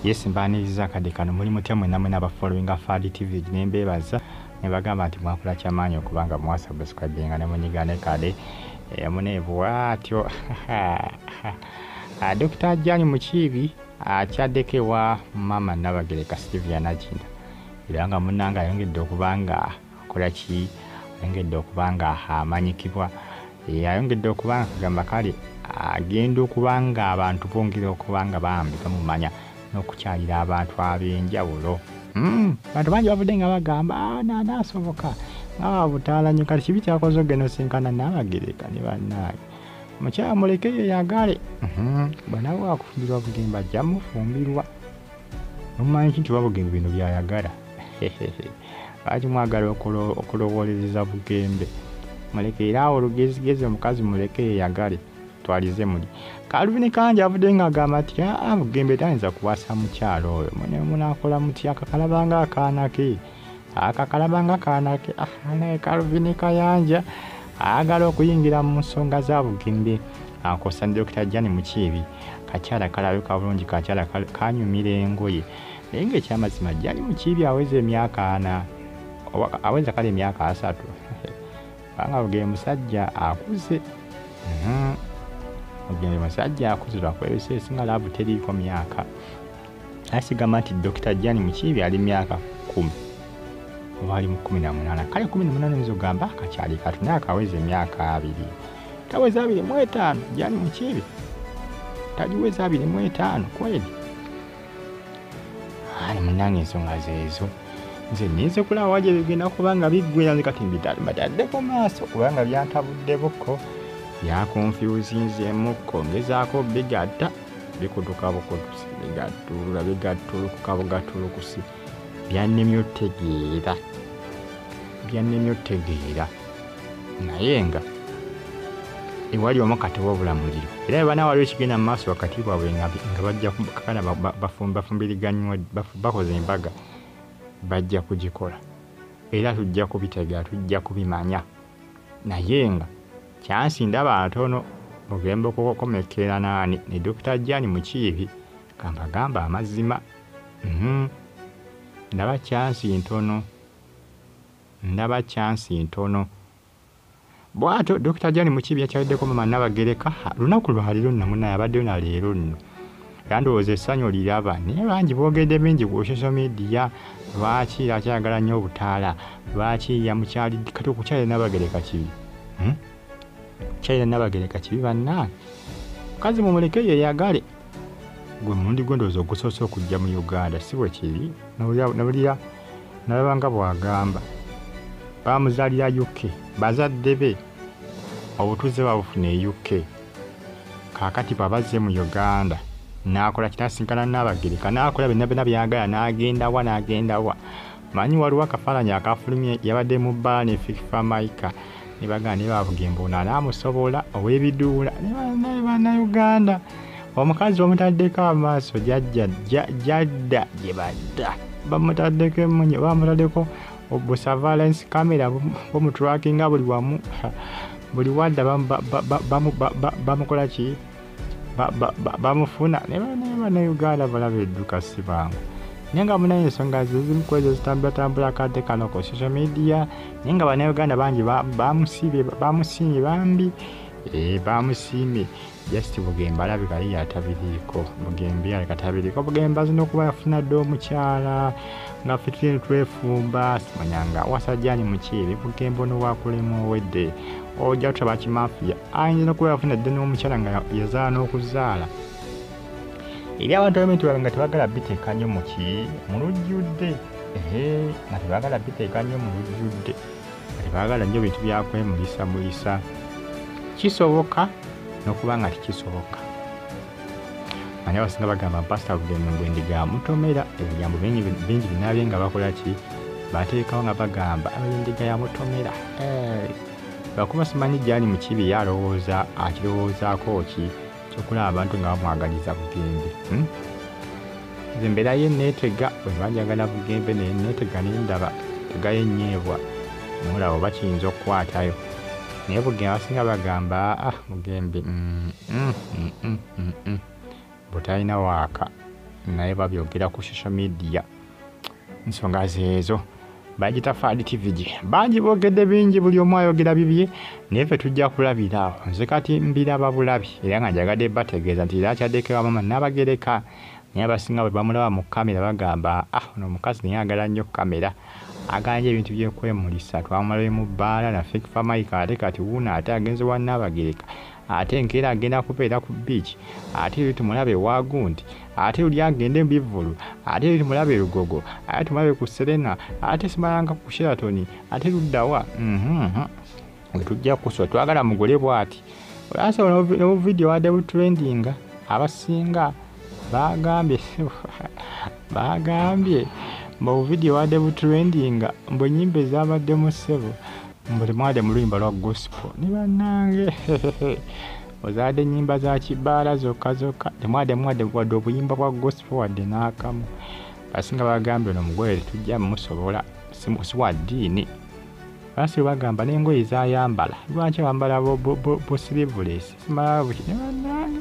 Yes mbaniriza kade kano muli mutemwe namwe n'abafollowing Fadi TV nembebaza nebagamba nti mwakola kyamaanyi okubanga mwasubscribinga ne munyigane kade mune bwatyo Dr. Jani Mukiibi akyaddeko ewa mama Nabagereka Sylvia Nagginda era nga munnanga ayongedde okubanga akola ki ayongedde okubanga amanyikibwa ayongedde okubanga kagamba kale agenda okubanga abantu bongera okubanga bambi bamumanya n'okukyalira abantu ab'enjawulo bantu bangi bavudde nga bagamba naasoboka nga butaalanyo kati kibi kyakoze ogenda osinkana Nabagereka ne bannaye mukyala muleke yeyagale bwanawe wakufumbirwa bugembe ajja mufumbirwa nomumanyi nti wabugembe bino byayagala lwaki mwagala okulowooleza bugembe muleke era awo olugezigezi omukazi muleke yeyagale twalize muli Calvin Kanja avudde nga agamba ati bugembe tayinza kuwasa mukyalo oyo munakola muti akakalabanga akaana ke naye Calvin Kayanja agala okuyingira mu nsonga za bugembe akosa Dr. Jani Mukiibi kakyala kalabika bulungi kakyala kanyumira engoye naye ng'ekyamazima Jani Mukiibi aweza emyaka 4 aweza kale emyaka 3 banga bugembe musajja akuze bugembe musajja akuze lwakwebisa esinga laavu teriiko myaka asigama nti Dr. Jani Mukiibi ali myaka 10 oba ali mu 18 kale 18 nzogamba akakyali katu naye akaweza emyaka 2 taweza 25 Jani Mukiibi taliweza 25 kweli munange ensonga zeezo nze nize kulaba waje bigenda kubanga biggwera kati mbitaddeko maaso kubanga byantabuddeboko byakonfusinzemukko ngezaako bigatta bikutuka bukutusi bigattulukuka bugattulukusi byannemye otegeera naye nga ewali omu kati wabula muliro era ebana waliwo ekigenda mu maaso wakati bwabwe nga bajja kakana bafumbiriganywa bakoze embaga bajja kugikola era tujja kubitegeera tujja kubimanya naye nga kyansi ndaba atono bugembe okukomekera naani ne Dr. Jani Mukiibi gamba amazima ndaba kyansi ntono bwato Dr. Jani Mukiibi yakyaddeko mama Nabagereka lunaku lwaliro namuna yabaddeyo na leero nno yandowooza essanyu liraba naye bangi boogedde bingi ku social media lwaki akyagala nnyo obutaala lwaki yamukyali kati okukyalira Nabagereka kibi kyalira Nabagereka kibi bannange mukazi mumuleke yeyagale gwe mulundi gwendowooza ogusoose okujja mu Uganda si bwe kiri nabulira nalabanga bwagamba bamuzaalira UK bazadde be obutuuze babufuna e UK kaakati babazze mu Uganda n'akola kitasinkana Nabagereka n'akola byonna byagala n'agenda wa manyi waliwo akafaananyi akafulumye yabadde mu bbaala ne Fifa Maika ne bagamba ne babugembe ono anaamusobola ow'ebiduula ne bannayuganda omukazi bamutaddeko amaaso jadda gye badda bamutaddeko emunye bamutaddeko surveillance camera bamutrackinga buli wamu buli wadda bamukola ki bamufuna ne bannayuganda balaba edduka si bangu naye nga munaye ensonga zizimu ku ezo zitambula kadde kano ku social media naye nga bannayuganda bangi bamusiimye bambi bamusiimye just bugembe alabika ye atabiriiko bugembe azina okuba yafuna dde omukyala nga fitini twefumba simanyanga wasa Jani Mukiibi bugembe ono wakulema owedde ojja tutaba kimafiya ayinza n'okuba yafuna dde n'omukyala nga yazaala n'okuzaala eri abantu abamu nga tebagala biteeka nnyo mu lujjudde nga tebagala biteeka nnyo mu lujjudde nga tebagala nnyo bintu byakwemulisa kisoboka n'okuba nga tekisoboka ani abasinga bagamba mpasita bugembe ngwendiga yamutomera ebigambo bingi binabye nga bakola ki bateekawo nga bagamba endiga yamutomera bakuba simanyi Jani Mukiibi yalowooza akirowoozaako ki kyokulaba abantu nga bamwagaliza bugembe nze mbeera ye neetega bwe banjagala bugembe naye neetega nendaba tegayo ennyeebwa mulaba oba kiyinza okukwatayo naye bugembe abasinga bagamba bugembe butalina waaka naye babyogera ku social media nsonga zeezo bagita Fadi TV bangi boogedde bingi buli omu ayogera bibye naye ffe tujja kulabira nze kati mbiraba bulabi era nga njagadde bategeeza nti era akyaddeko wamama n'abagereka naye abasinga bwe bamulaba mu kamera bagamba ono omukazi naye agala nnyo kamera aganja ebintu byekwemulisa twamala mu bbaala naffe kifamayika ate kati wuuno ate agenze wa Nnabagereka ate nkeera agenda kubeera ku beach ate eri tumulabe Wagundi ate uli agende mu Bivulu ate eri tumulabe Lugogo ate tumulabe ku Serena ate simalanga ku Sheraton ate luddawa tujja kuswa twagala mugole bwati asa no video wadde trending abasinga bagambye mbu video wadde trending mbu nyimbe zabaddemu ssebo mbuli mwade mu luyimba lwa gospel ni bannange ozadde nyimba za kibaala zokka temwade wadde obuyimba bwa gospel wadde n'akamu basinga bagambye ono mugwere tujja musobola si wa ddiini basi bagamba n'engoye zayambala lwaki bambala bo sleeveless simala buki ne bannange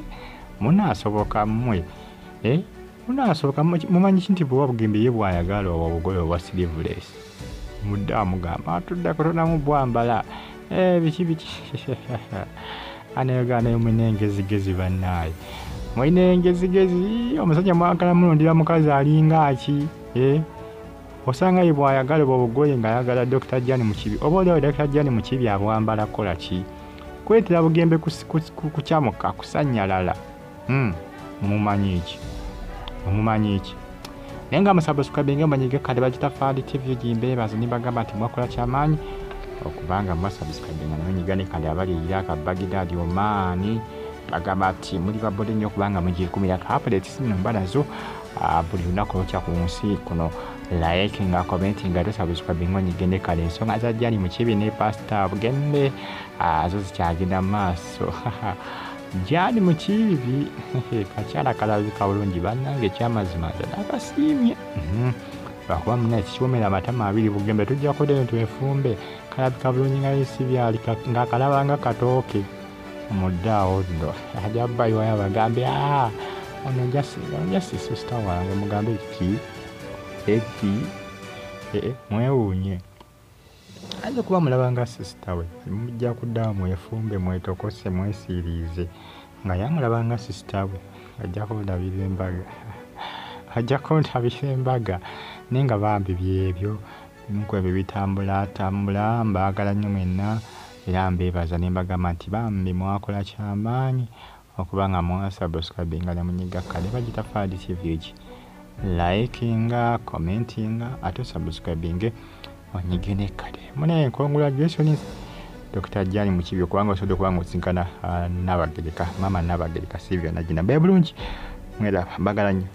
munaasoboka mmwe munaasoboka mumanyi nti bwe wabugimbi ye bwayagala obugoye obwa sleeveless mudda mugamba atudde kutona mu bwambala biki anayogana yomunengezigezi bannaaye mwinengezigezi omusajja mwakala mulondera mukazi alinga aki osanga ye bwayagala obugoye ng'ayagala Dr. Jani Mukibi oba oliwo Dr. Jani Mukibi abwambala kola ki kwetera bugembe kukyamuka kusanyalala mumumanyi ki naye nga musabuscribe manyige kale bagita Fadi TV gimbeebaza nibagamba nti mwakola kyamaanyi okubanga musabuscribe nga nanyigane kale abalirira akabagidadi omaani bagamba ati muli babode nnyo okubanga mugikumira ka updates zino mbalazo buli lunaku olukya ku nsi kuno like nga commenting nga tosubscribe nga onyigende kale ensonga za Jani Mukibi ne Pastor Bugembe zo zikyagenda mu maaso Jani Mukibi kakyala kalabika bulungi bannange ekyamazima akasiimye lwakuba muna ekikiwomera amatama abiri Bugembe tujja kudde twefumbe kalabika bulungi nga yesibyali ng'akalabanga katooke muddaawo nno ajabbayo wayo bagambe ono jasi sister wange mugambe ki mwewuunye aze kuba mulabanga sister we mujja kuddawo mwefumbe mwetokose mwesiiriize nga yamulabanga sister we ajjako ndabira embaga naye nga bambi byebyo nkwebyo bitambula mbaagala nnyo mwenna era mbeebaza ne mbagamba nti bambi mwakola kyamaanyi okuba nga mwasubscribinga ne munyiga kale bagita Fadi TV likinga commentinga ate subscribinge onyigene kale mune congratulations Dr. Jani Mukibi kubanga osobola okubanga osinkana Nnabagereka mama Nnabagereka Sylvia Nagina bye bulungi mwera mbagala nnyo